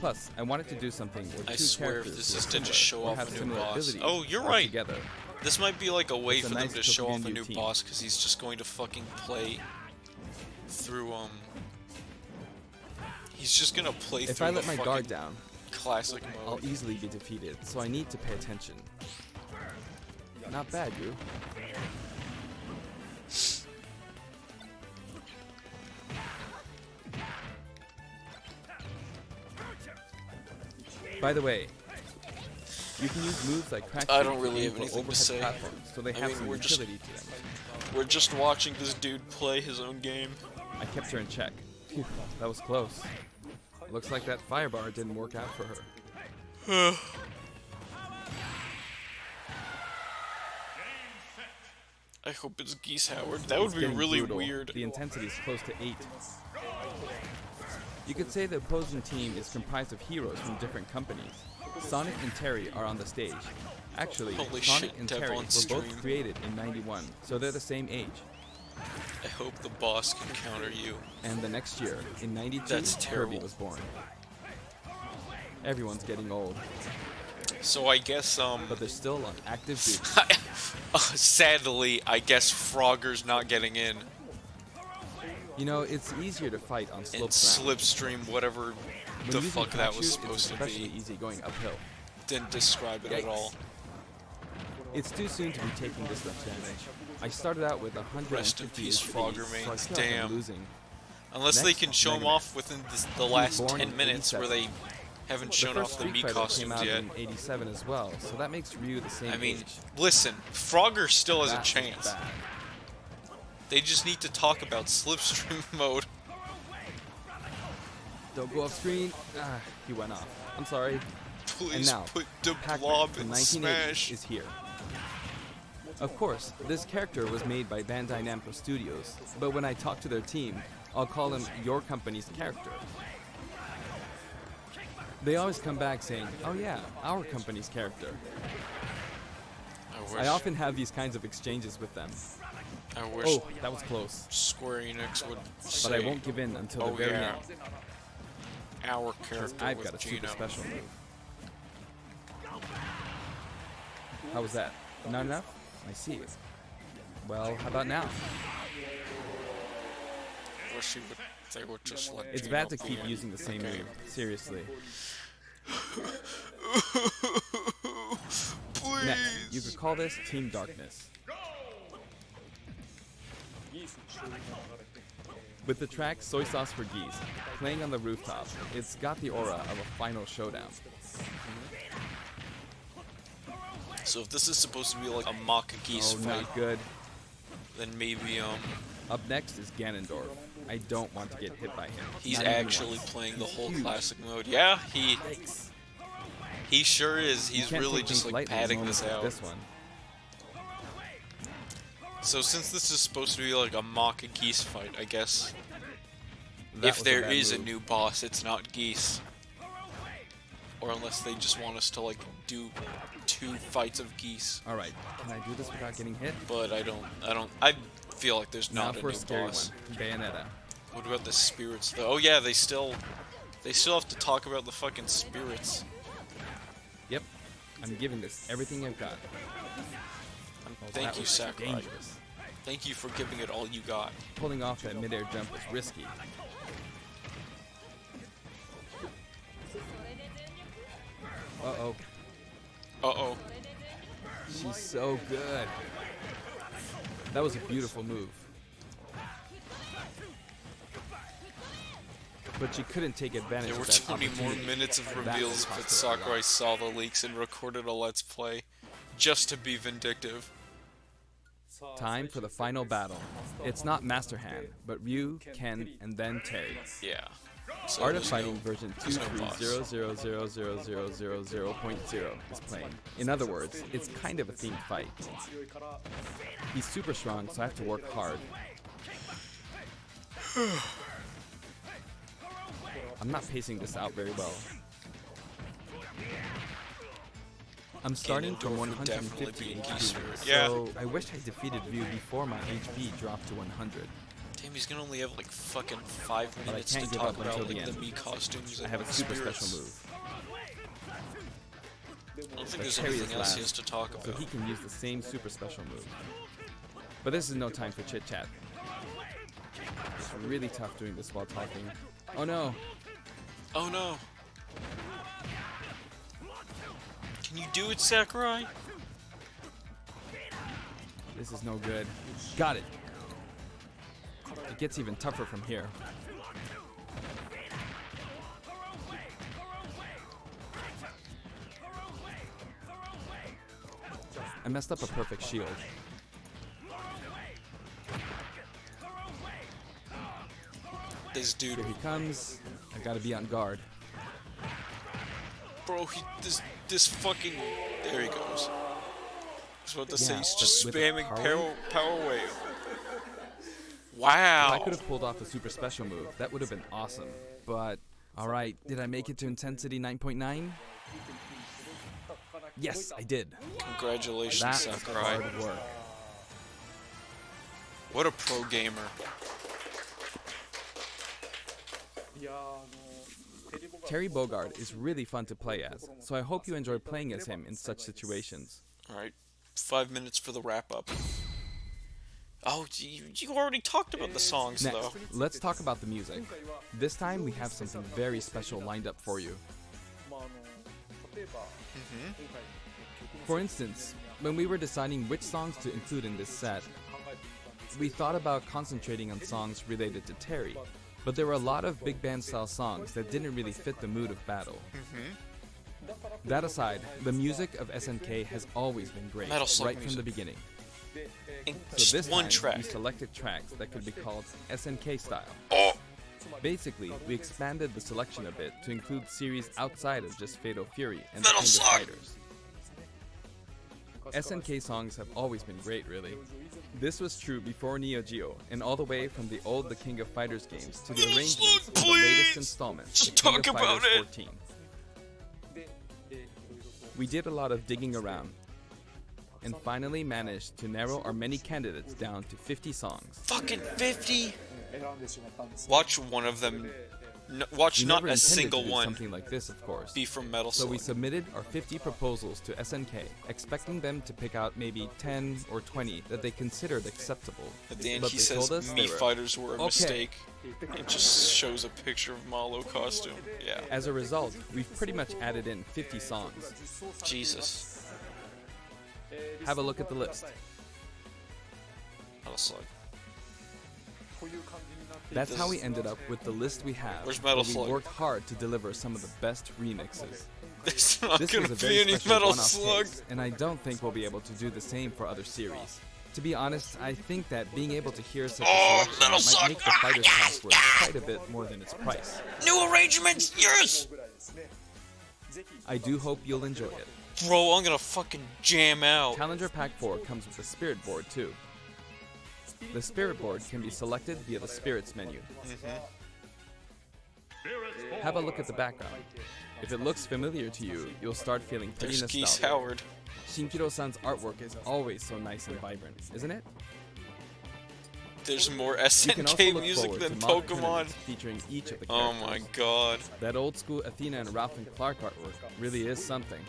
Plus, I wanted to do something where I two swear if characters this who are is to just similar show or off have a new similar boss. abilities Oh, you're are right. Together. This might be like a way It's a for nice them to show off a new new team. boss because he's just going to fucking play through he's just gonna play If through I the let my fucking guard down, classic I'll mode. easily be defeated, so I need to pay attention. Not bad, you. By the way, you can use moves like crack I kick don't to really aim have for anything to overhead say. platforms, so they I have mean, some we're just- utility to them. We're just watching this dude play his own game. I kept her in check. Phew, that was close. Looks like that firebar didn't work out for her. I hope it's Geese Howard. That would It's be getting really brutal. weird. The intensity is close to 8. You could say the opposing team is comprised of heroes from different companies. Sonic and Terry are on the stage. Actually, Holy Sonic shit, and Dev Terry on were stream. both created in '91, so they're the same age. I hope the boss can counter you. And the next year, in '92, That's Kirby terrible. was born. Everyone's getting old, So I guess but they're still on active duty. sadly, I guess Frogger's not getting in. You know, it's easier to fight on And sloped ground. Slipstream, whatever When the using fuck that was tracksuit, supposed it's to especially be. easy going uphill. Didn't describe it at Yikes. all. It's too soon to be taking this much damage. I started out with 150 Rest in peace, HP, Frogger so I mains. feel like I'm Damn. losing. Unless they Next, can show him Mega Man. off within the last born 10 in minutes where 87. they haven't The shown first off the Street Mii Fighter came costumes out yet. in '87 as well, so that makes Ryu the same I mean, age. listen, Frogger still has a That is chance. bad. They just need to talk about Slipstream mode. Don't go off screen. Ah, he went off. I'm sorry. And Please now, put the Pac-Man blob from in 1980 Smash. is here. Of course, this character was made by Bandai Namco Studios, but when I talk to their team, I'll call him your company's character. They always come back saying, oh yeah, our company's character. I often have these kinds of exchanges with them. I wish Oh, that was close. Square Enix would say, But I won't give in until the oh very yeah, end. our character I've with got a super Gino. special move. How was that? Not enough? I see. Well, how about now? Wish they would just let It's Gino bad to be keep in using the same the game. move. Seriously. Please. Next, you could call this Team Darkness. With the track Soy Sauce for Geese playing on the rooftop, it's got the aura of a final showdown. So if this is supposed to be like a mock geese Oh, fight, not good. then maybe Up next is Ganondorf. I don't want to get hit by him. he's Not even actually once. playing the whole Huge. classic mode. Yeah, Yikes. he sure is. You He's can't really take just things like lightly in padding moments this like out. This one. So since this is supposed to be like a mock geese fight, I guess That if was there bad is a move. new boss, it's not geese. Or unless they just want us to like do 2 fights of geese. All right, can I do this without getting hit? But I feel like there's Now not a for new a scary boss. one, Bayonetta. What about the spirits though? Oh yeah, they still have to talk about the fucking spirits. Yep, I'm giving this everything I've got. Oh, Thank that you, was Sakurai. dangerous. Thank you for giving it all you got. Pulling off that midair jump was risky. Uh-oh, Uh-oh. she's so good. That was a beautiful move. But she couldn't take advantage There were of that 20 more opportunity. minutes of That reveals, cost but her a Sakurai lot. saw the leaks and recorded a Let's Play just to be vindictive. Time for the final battle. It's not Master Hand, but Ryu, Ken, and then Terry. Yeah. So Art of there's Fighting no- version there's no boss. 230000000.0 is playing. In other words, it's kind of a themed fight. He's super strong, so I have to work hard. I'm not pacing this out very well. I'm starting from Ganondorf would 150 definitely be in HP, Geese. so Yeah. I wish I defeated Ryu before my HP dropped to 100. Damn, he's gonna only have like fucking 5 I minutes can't to give talk up about until like the the end. Mii costumes I and have a super spirits. special move, I don't think but there's Terry is anything else he has last, to talk so about. he can use the same super special move. But this is no time for chit chat. It's really tough doing this while talking. Oh no! Oh no. Can you do it, Sakurai? This is no good. Got it! It gets even tougher from here. I messed up a perfect shield. This dude, Here he comes. I gotta be on guard. bro, this fucking, there he goes. I was about to say, Yeah, he's just with a spamming power power wave. If Wow. I could have pulled off a super special move, that would have been awesome. But, alright, did I make it to intensity 9.9? Yes, I did. Congratulations, That was Sakurai. hard work. What a pro gamer. Terry Bogard is really fun to play as, so I hope you enjoy playing as him in such situations. Alright, 5 minutes for the wrap up. Oh, you already talked about the songs Next, though. let's talk about the music. This time we have something very special lined up for you. For instance, when we were deciding which songs to include in this set, we thought about concentrating on songs related to Terry, but there were a lot of big band style songs that didn't really fit the mood of battle. That aside, the music of SNK has always been great, Metal Slug right from music. the beginning. And So just this one time, track. we selected tracks that could be called SNK style. Oh! Basically, we expanded the selection a bit to include series outside of just Fatal Fury and Metal King of Slug! Fighters. SNK songs have always been great, really. This was true before Neo Geo, and all the way from the old The King of Fighters games to the arrangements in the latest installment, Just The King talk of about Fighters it. 14. We did a lot of digging around, and finally managed to narrow our many candidates down to 50 songs. Fucking 50? Watch one of them. Watch We not never a intended single to do one something like this, of course. be from Metal So we Slug. submitted our 50 proposals to SNK, expecting them to pick out maybe 10 or 20 that they considered acceptable. At the end, But he they says told us they Mii were Fighters were a okay. mistake. It just shows a picture of Malo costume. Yeah. As a result, we've pretty much added in 50 songs. Jesus. Have a look at the list. Metal Slug. That's how we ended up with the list we have. Where's Metal where we Slug? worked hard to deliver some of the best remixes. There's not This gonna was a be very any special Metal one-off Slug. case, and I don't think we'll be able to do the same for other series. To be honest, I think that being able to hear such Oh, a selection Metal might Slug! make the Fighters Pass worth quite a bit more than its price. New arrangements, yes! I do hope you'll enjoy it. Bro, I'm gonna fucking jam out. Challenger Pack 4 comes with a Spirit Board too. The Spirit Board can be selected via the Spirits menu. Have a look at the background. If it looks familiar to you, you'll start feeling pretty There's Geese nostalgic. Howard. Shinkiro-san's artwork is always so nice and vibrant, isn't it? There's more You can also SNK look music forward than to mock Pokemon. tournaments featuring each of the Oh characters. my god. That old school Athena and Ralph and Clark artwork really is something.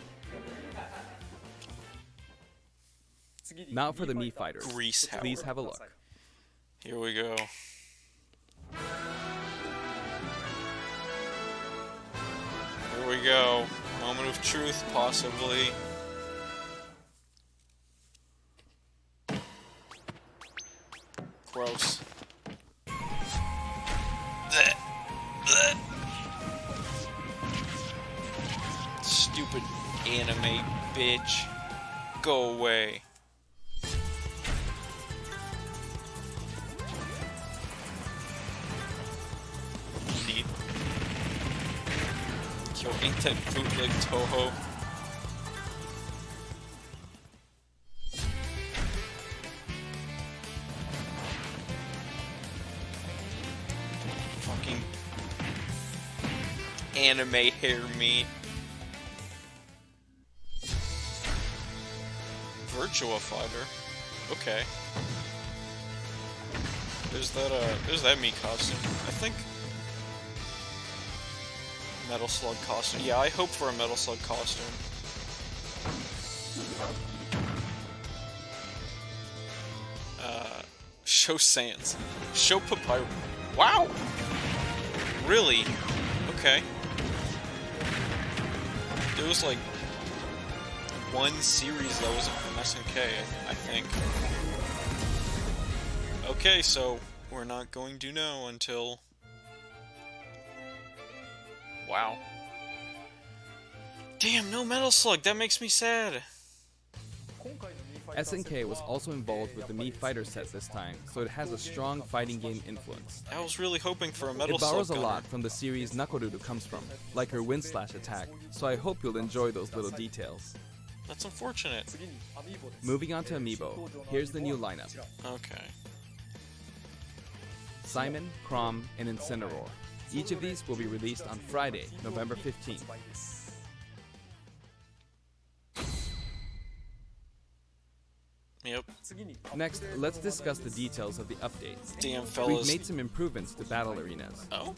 Now for the Mii Fighters. Grease Howard. Please have a look. Here we go. Here we go. Moment of truth, possibly. Gross. Blech. Blech. Stupid anime bitch. Go away. Neat. Yo, ain't that bootleg Toho? Fucking anime hair me. Virtua Fighter. Okay. There's that Mii costume. I think Metal Slug costume. Yeah, I hope for a Metal Slug costume. Show Sans. Show Papyrus. Wow! Really? Okay. There was like one series that wasn't from SNK, I think. Okay, so we're not going to know until... Wow. Damn, no Metal Slug, that makes me sad. SNK was also involved with the Mii Fighter set this time, so it has a strong fighting game influence. I was really hoping for a Metal It Slug borrows a gunner. lot from the series Nakoruru comes from, like her wind slash attack, so I hope you'll enjoy those little details. That's unfortunate. Moving on to Amiibo, here's the new lineup. Okay. Simon, Chrom, and Incineroar. Each of these will be released on Friday, November 15th. Yep. Next, let's discuss the details of the update. Damn, We've fellas. made some improvements to battle arenas. Oh?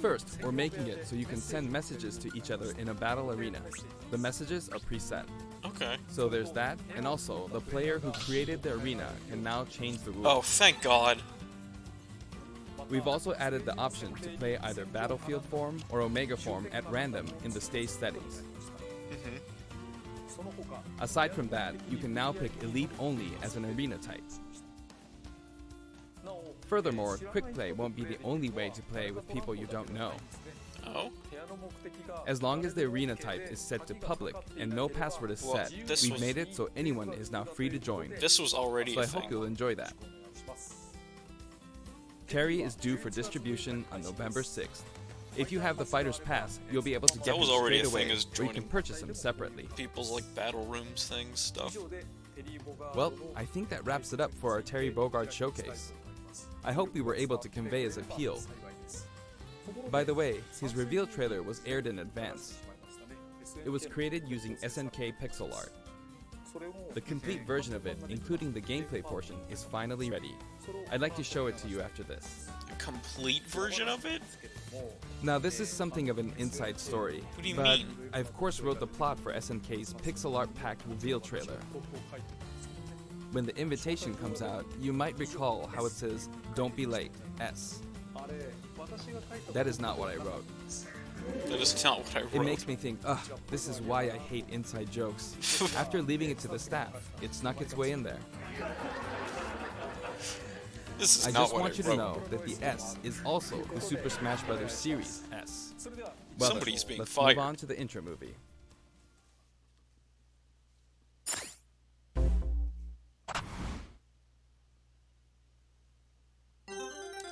First, we're making it so you can send messages to each other in a battle arena. The messages are preset. Okay. So there's that, and also, the player who created the arena can now change the rules. Oh, thank God. We've also added the option to play either Battlefield form or Omega form at random in the stage settings. Aside from that, you can now pick Elite only as an arena type. Furthermore, Quick Play won't be the only way to play with people you don't know. Oh? As long as the arena type is set to public and no password is Well, set, this we've was- made it so anyone is now free to join. This was already So I a hope thing. you'll enjoy that. Terry is due for distribution on November 6th. If you have the Fighter's Pass, you'll be able to get That was them already straight a thing away, as or you can joining purchase them separately. people's like battle rooms things stuff. Well, I think that wraps it up for our Terry Bogard showcase. I hope we were able to convey his appeal. By the way, his reveal trailer was aired in advance. It was created using SNK pixel art. The complete version of it, including the gameplay portion, is finally ready. I'd like to show it to you after this. A complete version of it? Now this is something of an inside story, What do you but mean? I of course wrote the plot for SNK's pixel art pack reveal trailer. When the invitation comes out, you might recall how it says, "Don't be late, S." That is not what I wrote. That is not what I wrote. It makes me think, ugh, this is why I hate inside jokes. After leaving it to the staff, it snuck its way in there. This is I not just what want I you wrote. to know that the S is also the Super Smash Bros. Series S. Well, Somebody's being let's fired. move on to the intro movie.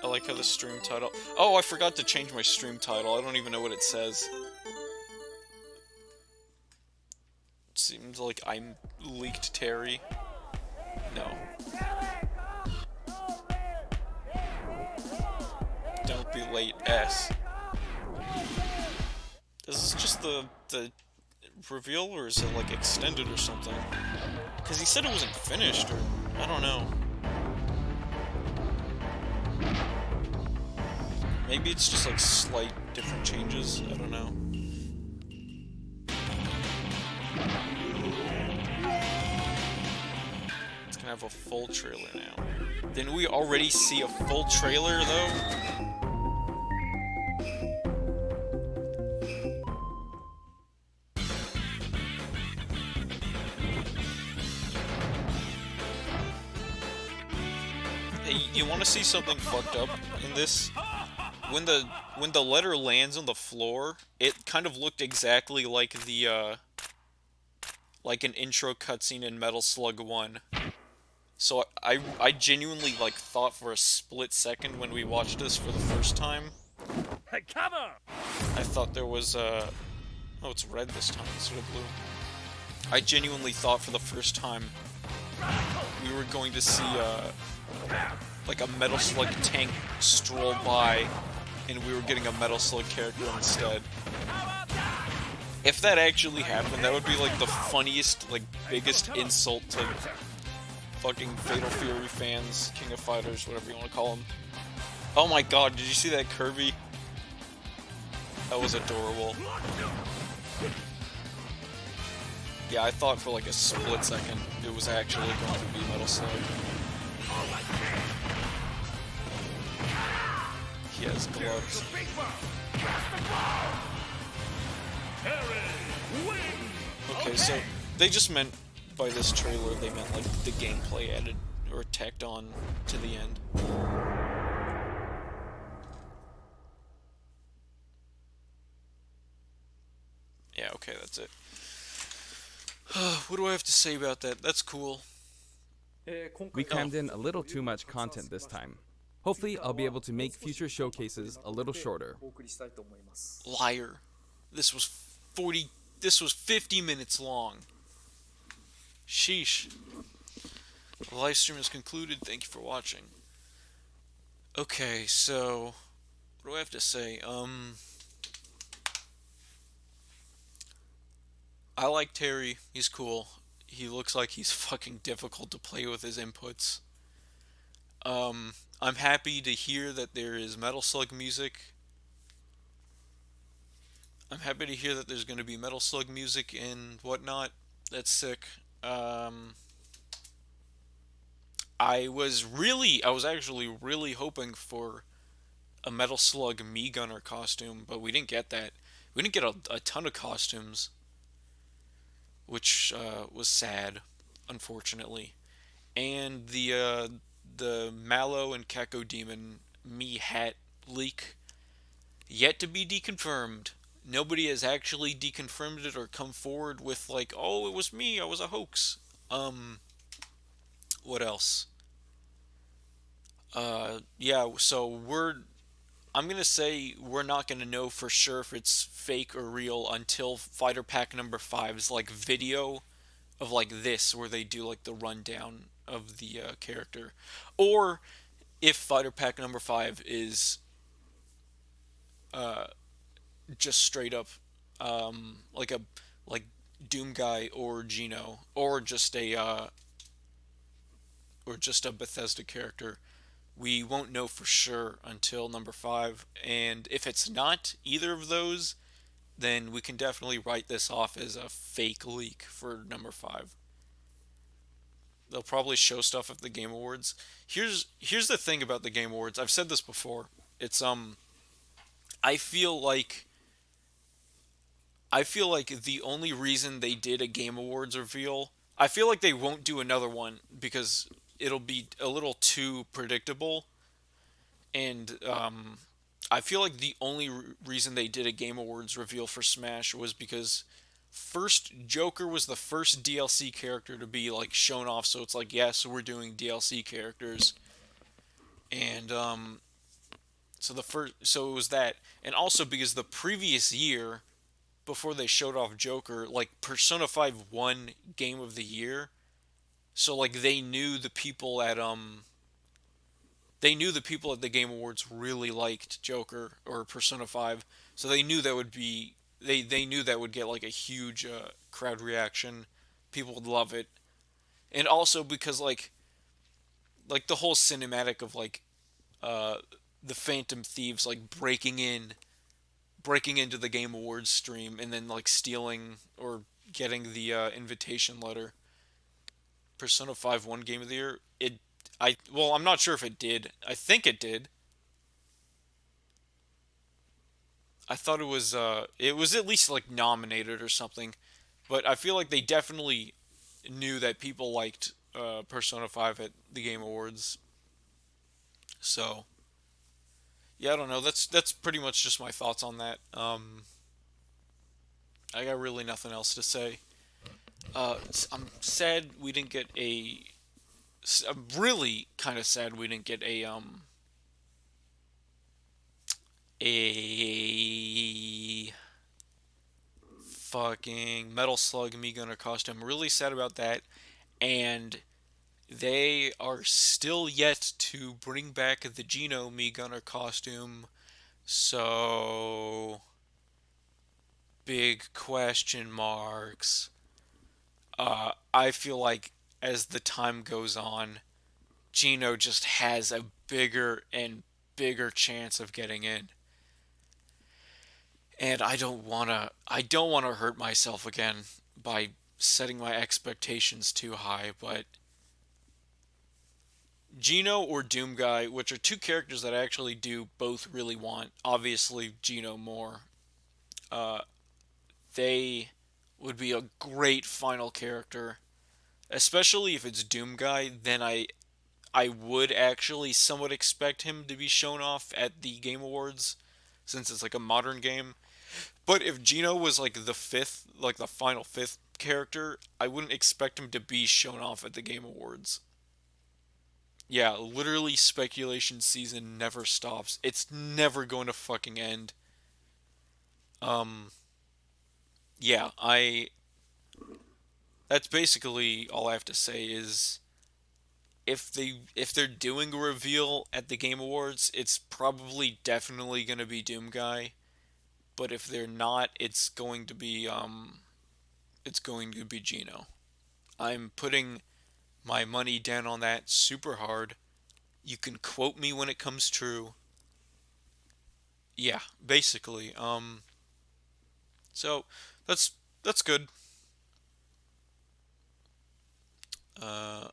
I like how the stream title... Oh, I forgot to change my stream title. I don't even know what it says. Seems like I'm leaked Terry. No. Don't be late, S. Is this just the reveal, or is it like extended or something? Because he said it wasn't finished, or I don't know. Maybe it's just like slight different changes. I don't know. It's gonna have a full trailer now. Didn't we already see a full trailer though? Hey, you want to see something fucked up in this? When the letter lands on the floor, it kind of looked exactly like the like an intro cutscene in Metal Slug 1. So I genuinely like thought for a split second when we watched this for the first time. Hey, cover! I thought there was oh, it's red this time instead of blue. I genuinely thought for the first time we were going to see like a Metal Slug tank stroll by, and we were getting a Metal Slug character instead. If that actually happened, that would be like the funniest, like biggest insult to fucking Fatal Fury fans, King of Fighters, whatever you want to call them. Oh my god, did you see that Kirby? That was adorable. Yeah, I thought for like a split second it was actually going to be Metal Slug. He has gloves. Okay, so they just meant by this trailer, they meant like the gameplay added or tacked on to the end. Yeah, okay, that's it. What do I have to say about that? That's cool. We crammed in a little too much content this time. Hopefully, I'll be able to make future showcases a little shorter. Liar. This was 50 minutes long. Sheesh. The live stream is concluded. Thank you for watching. Okay, so what do I have to say? I like Terry. He's cool. He looks like he's fucking difficult to play with his inputs. I'm happy to hear that there is Metal Slug music. I'm happy to hear that there's going to be Metal Slug music and whatnot. That's sick. I was actually really hoping for a Metal Slug Mii Gunner costume, but we didn't get that. We didn't get a ton of costumes, which was sad, unfortunately. And the Mallow and Keko Demon Mii hat leak yet to be deconfirmed. Nobody has actually deconfirmed it or come forward with like, oh, it was me, I was a hoax. What else? Yeah, so I'm gonna say we're not gonna know for sure if it's fake or real until Fighter Pack number five's like video of like this, where they do like the rundown of the character, or if Fighter Pack number five is just straight up like a like Doom Guy or Gino, or just a Bethesda character. We won't know for sure until number five, and if it's not either of those, then we can definitely write this off as a fake leak for number five. They'll probably show stuff at the Game Awards. Here's the thing about the Game Awards. I've said this before. It's I feel like I feel like the only reason they did a Game Awards reveal, I feel like they won't do another one because it'll be a little too predictable. And I feel like the only reason they did a Game Awards reveal for Smash was because first Joker was the first DLC character to be like shown off. So it's like, yes, we're doing DLC characters, and so it was that, and also because the previous year before they showed off Joker, like Persona 5 won Game of the Year. So like they knew the people at the Game Awards really liked Joker or Persona 5. So they knew that would be they knew that would get like a huge crowd reaction. People would love it. And also because like the whole cinematic of like uh the Phantom Thieves like breaking into the Game Awards stream and then like stealing or getting the invitation letter. Persona 5 won Game of the Year. I'm not sure if it did. I think it did. I thought it was at least like nominated or something. But I feel like they definitely knew that people liked Persona 5 at the Game Awards. So, yeah, I don't know. That's pretty much just my thoughts on that. I got really nothing else to say. I'm sad we didn't get a. I'm really kind of sad we didn't get a fucking Metal Slug Me Gunner costume. Really sad about that, and they are still yet to bring back the Geno Me Gunner costume. So big question marks. I feel like as the time goes on, Gino just has a bigger and bigger chance of getting in. And I don't wanna hurt myself again by setting my expectations too high, but Gino or Doom Guy, which are two characters that I actually do both really want. Obviously Gino more. Uh they would be a great final character, especially if it's Doom Guy, then I would actually somewhat expect him to be shown off at the Game Awards since it's like a modern game. But if Gino was like the fifth, like the final fifth character, I wouldn't expect him to be shown off at the Game Awards. Yeah, literally speculation season never stops. It's never going to fucking end. Um yeah, I that's basically all I have to say is if they're doing a reveal at the Game Awards, it's probably definitely going to be Doom Guy, but if they're not, it's going to be Gino. I'm putting my money down on that super hard. You can quote me when it comes true. Yeah, basically. So that's that's good. I'm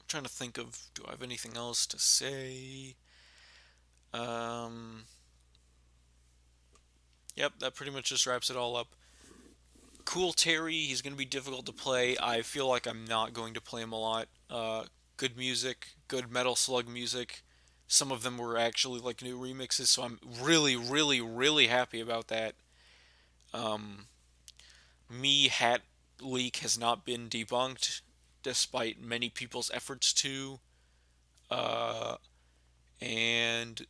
trying to think of, do I have anything else to say? Um yep, that pretty much just wraps it all up. Cool Terry, he's going to be difficult to play. I feel like I'm not going to play him a lot. Good music, good Metal Slug music. Some of them were actually like new remixes, so I'm really, really, really happy about that. Um, Me hat leak has not been debunked, despite many people's efforts to. Uh, and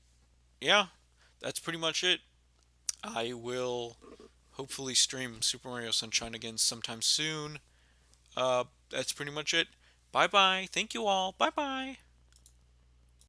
yeah, that's pretty much it. I will hopefully stream Super Mario Sunshine again sometime soon. That's pretty much it. Bye bye. Thank you all. Bye bye.